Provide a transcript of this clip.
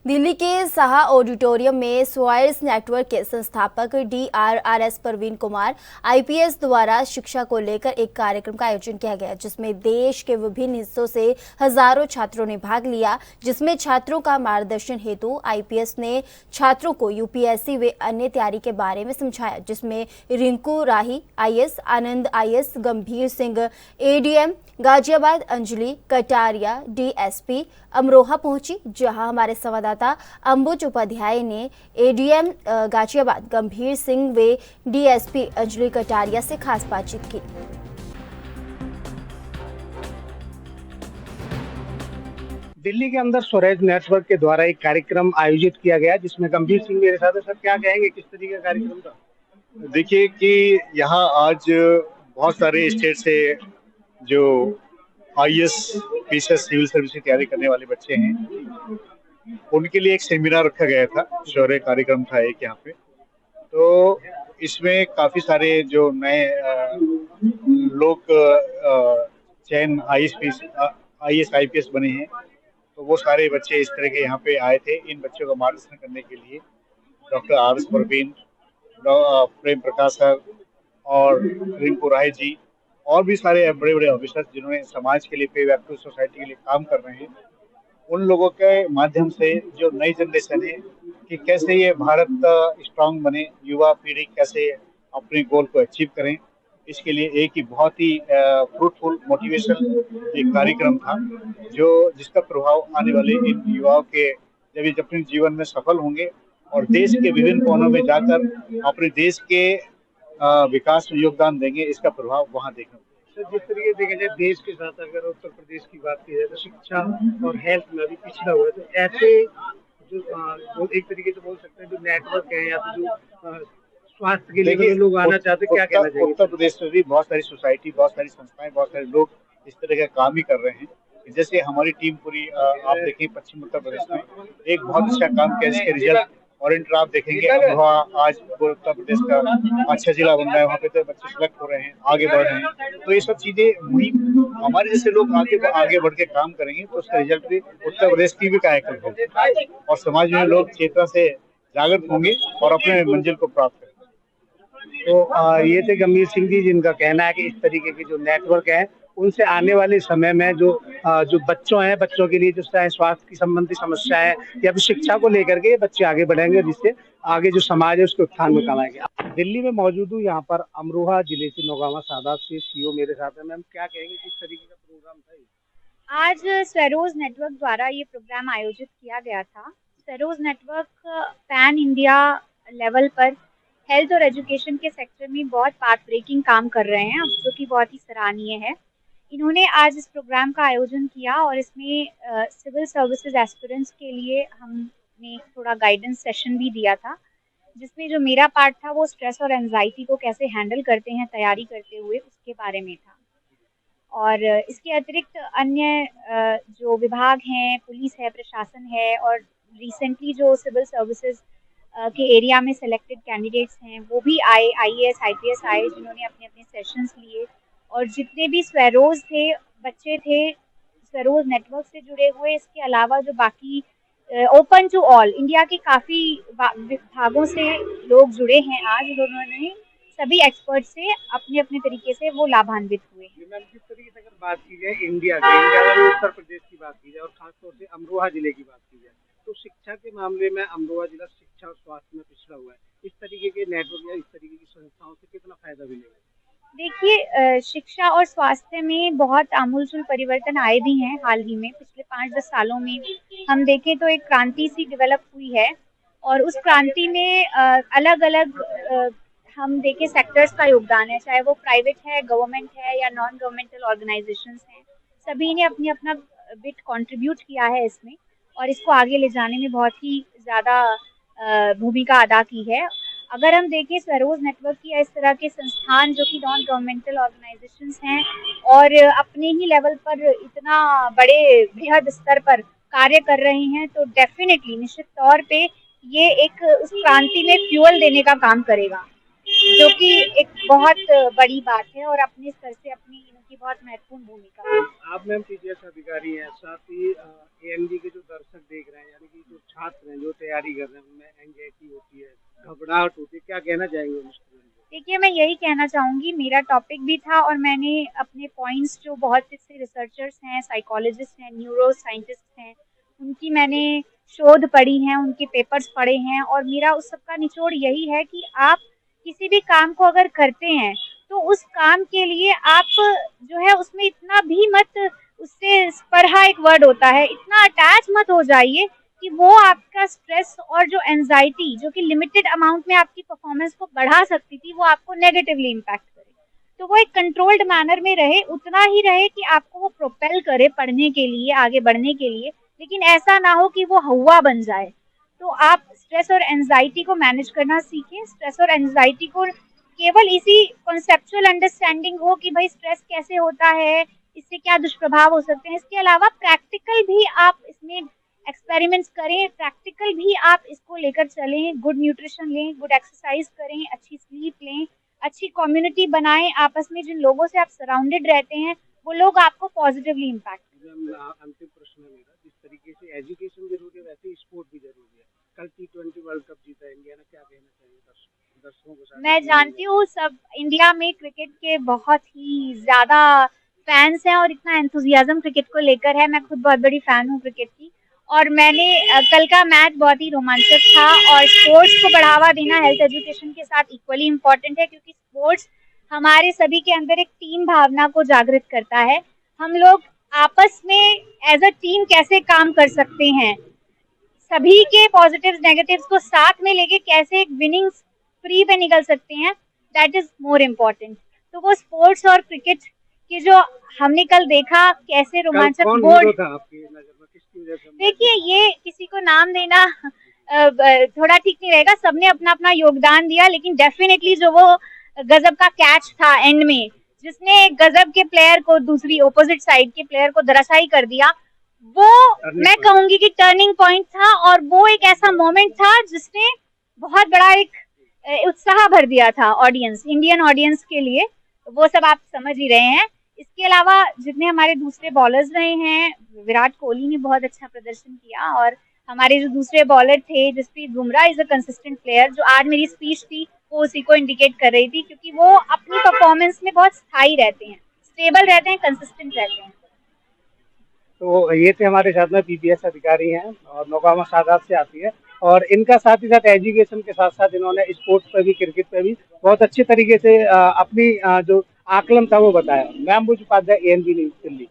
दिल्ली के साहा ऑडिटोरियम में स्वायर्स नेटवर्क के संस्थापक DRRS प्रवीण कुमार IPS द्वारा शिक्षा को लेकर एक कार्यक्रम का आयोजन किया गया, जिसमें देश के विभिन्न हिस्सों से हजारों छात्रों ने भाग लिया। जिसमें छात्रों का मार्गदर्शन हेतु IPS ने छात्रों को UPSC व अन्य तैयारी के बारे में समझाया, जिसमें रिंकू राही IS, आनंद IS, गंभीर सिंह ADM, गाजियाबाद अंजलि कटारिया DSP अमरोहा पहुंची, जहां हमारे संवाददाता अंबुज उपाध्याय ने ADM गाजियाबाद गंभीर सिंह व DSP अंजलि कटारिया से खास बातचीत की। दिल्ली के अंदर स्वराज नेटवर्क के द्वारा एक कार्यक्रम आयोजित किया गया, जिसमें गंभीर सिंह मेरे साथ है। सर, क्या कहेंगे, किस तरीके का कार्यक्रम था? देखिए कि यहाँ आज बहुत सारे स्टेट से जो IAS पीसीएस सिविल सर्विस की तैयारी करने वाले बच्चे हैं, उनके लिए एक सेमिनार रखा गया था। शौर्य कार्यक्रम था एक यहाँ पे। तो इसमें काफी सारे जो नए लोग चयन IAS IPS बने हैं, तो वो सारे बच्चे इस तरह के यहाँ पे आए थे। इन बच्चों का मार्गदर्शन करने के लिए doctor RS Praveen, Prem Prakash sir और रिंकू राय जी और भी सारे बड़े बड़े ऑफिसर्स जिन्होंने समाज के लिए, पे बैक टू सोसाइटी के लिए काम कर रहे हैं, उन लोगों के माध्यम से जो नई जनरेशन है कि कैसे ये भारत स्ट्रांग बने, युवा पीढ़ी कैसे अपने गोल को अचीव करें, इसके लिए एक ही बहुत ही फ्रूटफुल मोटिवेशन एक कार्यक्रम था, जो जिसका प्रभाव आने वाले इन युवाओं के जब ये अपने जीवन में सफल होंगे और देश के विभिन्न कोनों में जाकर अपने देश के विकास में योगदान देंगे, इसका प्रभाव वहाँ देखने को। सर, जिस तरीके से देखा जाए देश के साथ अगर उत्तर प्रदेश की बात की जाए तो शिक्षा और हेल्थ में अभी पिछड़ा हुआ है, तो ऐसे जो एक तरीके से बोल सकते हैं जो नेटवर्क है या तो जो स्वास्थ्य के लिए लोग आना चाहते हैं, क्या कहना चाहिए? उत्तर प्रदेश में भी बहुत सारी सोसाइटी, बहुत सारी संस्थाएं, बहुत सारे लोग इस तरह का काम ही कर रहे हैं। जैसे हमारी टीम पूरी आप देखें पश्चिम उत्तर प्रदेश में एक बहुत अच्छा काम किया, जिसके रिजल्ट ओरिएंटेड आप देखेंगे। अमरोहा आज उत्तर प्रदेश का अच्छा जिला बन रहा है, वहाँ पे तो बच्चे सिलेक्ट हो रहे हैं, आगे बढ़ रहे हैं। तो ये सब चीजें मुहिम हमारे जैसे लोग आगे बढ़ के काम करेंगे तो उसका रिजल्ट भी उत्तर प्रदेश की भी कायकल्प होगी और समाज में लोग चेतना से जागृत होंगे और अपने मंजिल को प्राप्त करेंगे। तो ये थे गंभीर सिंह जी, जिनका कहना है कि इस तरीके के जो नेटवर्क है उनसे आने वाले समय में जो बच्चों के लिए जो चाहे स्वास्थ्य की संबंधी समस्याएं या फिर शिक्षा को लेकर के बच्चे आगे बढ़ेंगे, जिससे आगे जो समाज है उसके उत्थान में काम आएंगे। दिल्ली में मौजूद हूँ, यहाँ पर अमरोहा जिले से नौगावा सादात से CO मेरे साथ है। मैम, क्या कहेंगे, किस तरीके का प्रोग्राम था? आज स्वरोज नेटवर्क द्वारा ये प्रोग्राम आयोजित किया गया था। स्वरोज नेटवर्क पैन इंडिया लेवल पर हेल्थ और एजुकेशन के सेक्टर में बहुत पाथ ब्रेकिंग काम कर रहे हैं, जो कि बहुत ही सराहनीय है। इन्होंने आज इस प्रोग्राम का आयोजन किया और इसमें सिविल सर्विसेज एस्पिरेंट्स के लिए हमने थोड़ा गाइडेंस सेशन भी दिया था, जिसमें जो मेरा पार्ट था वो स्ट्रेस और एंजाइटी को कैसे हैंडल करते हैं तैयारी करते हुए, उसके बारे में था। और इसके अतिरिक्त अन्य जो विभाग हैं, पुलिस है, प्रशासन है और रिसेंटली जो सिविल सर्विसेज के एरिया में सिलेक्टेड कैंडिडेट्स हैं वो भी आए, IAS IPS आए, जिन्होंने अपने अपने सेशंस लिए। और जितने भी स्वरोज थे, बच्चे थे स्वरोज नेटवर्क से जुड़े हुए, इसके अलावा जो बाकी ओपन टू ऑल इंडिया के काफ़ी विभागों से लोग जुड़े हैं आज, उन्होंने सभी एक्सपर्ट से अपने अपने तरीके से वो लाभान्वित हुए। मैम, जिस तरीके से अगर बात की जाए इंडिया में उत्तर प्रदेश की बात की जाए और खासतौर से अमरोहा जिले की बात की जाए, तो शिक्षा के मामले में अमरोहा जिला शिक्षा और स्वास्थ्य में पिछड़ा हुआ है। इस तरीके के नेटवर्क या इस तरीके की संस्थाओं से कितना फायदा मिलेगा? देखिए, शिक्षा और स्वास्थ्य में बहुत आमूलचूल परिवर्तन आए भी हैं हाल ही में। पिछले 5-10 सालों में हम देखें तो एक क्रांति सी डेवलप हुई है और उस क्रांति में अलग अलग हम देखें सेक्टर्स का योगदान है, चाहे वो प्राइवेट है, गवर्नमेंट है या नॉन गवर्नमेंटल ऑर्गेनाइजेशंस हैं। सभी ने अपनी अपना बिट कंट्रीब्यूट किया है इसमें और इसको आगे ले जाने में बहुत ही ज़्यादा भूमिका अदा की है। अगर हम देखें स्वरोज नेटवर्क की इस तरह के संस्थान जो कि नॉन गवर्नमेंटल ऑर्गेनाइजेशंस हैं और अपने ही लेवल पर इतना बड़े बृहद स्तर पर कार्य कर रहे हैं, तो डेफिनेटली निश्चित तौर पे ये एक उस क्रांति में फ्यूल देने का काम करेगा, जो कि एक बहुत बड़ी बात है। और अपने स्तर से अपनी की बहुत महत्वपूर्ण भूमिका है। आप मैम पीजीएस अधिकारी हैं, साथ ही एएनबी के जो दर्शक देख रहे हैं, यानी कि जो छात्र हैं जो तैयारी कर रहे हैं, उनमें एंजाइटी होती है, घबराहट होती है, क्या कहना चाहेंगे उन स्टूडेंट को? देखिए, मैं यही कहना चाहूँगी, मेरा टॉपिक भी था और मैंने अपने पॉइंट्स जो बहुत से रिसर्चर्स हैं, साइकोलॉजिस्ट हैं, न्यूरो साइंटिस्ट हैं, उनकी मैंने शोध पढ़ी हैं, उनके पेपर्स पढ़े हैं और मेरा उस सब का निचोड़ यही है कि आप किसी भी काम को अगर करते हैं, तो उस काम के लिए आप जो है उसमें इतना भी मत, उससे स्पर्हा एक वर्ड होता है, इतना अटैच मत हो जाइए कि वो आपका स्ट्रेस और जो एंजाइटी जो कि लिमिटेड अमाउंट में आपकी परफॉर्मेंस को बढ़ा सकती थी, वो आपको नेगेटिवली इम्पैक्ट करे। तो वो एक कंट्रोल्ड मैनर में रहे, उतना ही रहे कि आपको वो प्रोपेल करे पढ़ने के लिए, आगे बढ़ने के लिए, लेकिन ऐसा ना हो कि वो हवा बन जाए। तो आप स्ट्रेस और एंजाइटी को मैनेज करना सीखें। स्ट्रेस और एंजाइटी को केवल इसी कॉन्सेप्चुअल अंडरस्टैंडिंग हो कि भाई स्ट्रेस कैसे होता है, इससे क्या दुष्प्रभाव हो सकते हैं, इसके अलावा प्रैक्टिकल भी आप इसमें एक्सपेरिमेंट्स करें, प्रैक्टिकल भी आप इसको लेकर चलें, गुड न्यूट्रिशन लें, गुड एक्सरसाइज करें, अच्छी स्लीप लें, अच्छी कम्युनिटी बनाएं, आपस में जिन लोगों से आप सराउंडेड रहते हैं वो लोग आपको पॉजिटिवली इम्पैक्ट करें। अंतिम प्रश्न है मेरा, जिस तरीके से एजुकेशन जरूरी है वैसे ही स्पोर्ट भी जरूरी है। कल T20 वर्ल्ड कप जीता इंडिया ने, क्या कहना चाहिए दर्शकों के साथ? मैं जानती हूँ सब इंडिया में क्रिकेट के बहुत ही ज़्यादा फैंस हैं और इतना एंथुजियाज्म क्रिकेट को लेकर है। मैं खुद बहुत बड़ी फ़ैन हूँ क्रिकेट की और मैंने कल का मैच बहुत ही रोमांचक था और स्पोर्ट्स को बढ़ावा देना हेल्थ एजुकेशन के साथ इक्वली इम्पॉर्टेंट है, क्योंकि स्पोर्ट्स हमारे सभी के अंदर एक टीम भावना को जागृत करता है। हम लोग आपस में एज अ टीम कैसे काम कर सकते हैं, सभी के पॉजिटिव्स नेगेटिव्स को साथ में लेके कैसे एक विनिंग फ्री पे निकल सकते हैं, दैट इज मोर इम्पोर्टेंट। तो वो स्पोर्ट्स और क्रिकेट के जो हमने कल देखा कैसे रोमांचक बोर्ड, था आपकी नजर में, किसकी वजह से? देखिए ये किसी को नाम देना थोड़ा ठीक नहीं रहेगा, सबने अपना अपना योगदान दिया, लेकिन डेफिनेटली जो वो गजब का कैच था एंड में, जिसने गजब के प्लेयर को, दूसरी ओपोजिट साइड के प्लेयर को धराशायी कर दिया, वो मैं कहूंगी कि टर्निंग पॉइंट था और वो एक ऐसा मोमेंट था जिसने बहुत बड़ा एक उत्साह भर दिया था ऑडियंस, इंडियन ऑडियंस के लिए। वो सब आप समझ ही रहे हैं। इसके अलावा जितने हमारे दूसरे बॉलर्स रहे हैं, विराट कोहली ने बहुत अच्छा प्रदर्शन किया और हमारे जो दूसरे बॉलर थे, Jasprit Bumrah is a consistent player, जो आज मेरी स्पीच थी वो उसी को इंडिकेट कर रही थी, क्योंकि वो अपनी परफॉर्मेंस में बहुत स्थायी रहते हैं, स्टेबल रहते हैं, कंसिस्टेंट रहते हैं। तो ये थे हमारे साथ में पीपीएस अधिकारी हैं और नौगामा सादात से आती है, और इनका साथ ही साथ एजुकेशन के साथ साथ इन्होंने स्पोर्ट्स पे भी, क्रिकेट पे भी बहुत अच्छे तरीके से अपनी जो आकलन था वो बताया। मैं अंबुज उपाध्याय, एएनबी न्यूज़ दिल्ली।